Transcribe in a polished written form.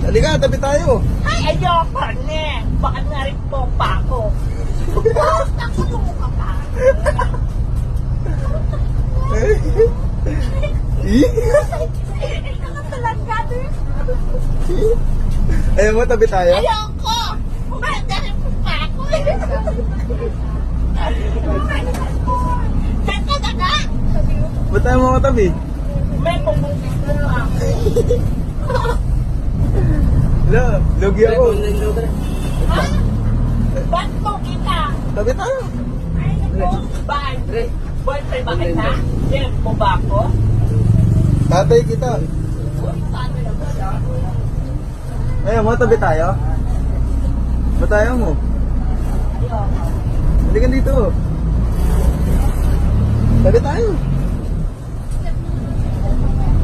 Halika, tabi tayo. Ay, ayoko, ne. Baka nga rin po pa ako. Nakulong ka pa. Ay, nakatalag ka din. Ayaw mo, tabi tayo? Ayoko. Baka nga rin po pa ako. Saka na ka. Ba't tayo mga tabi? May pumungkit mo ako. Wala, lugi ako. Ha? Ba't mo kita? Tabi tayo. Ay, naku, bye. Boyfriend ba kita? Yan mo ba ako? Tatay kita. Uy, paano naman siya? Ayaw mo, tabi tayo? Ba't ayaw mo? Ayoko. Halika dito. Tabi tayo.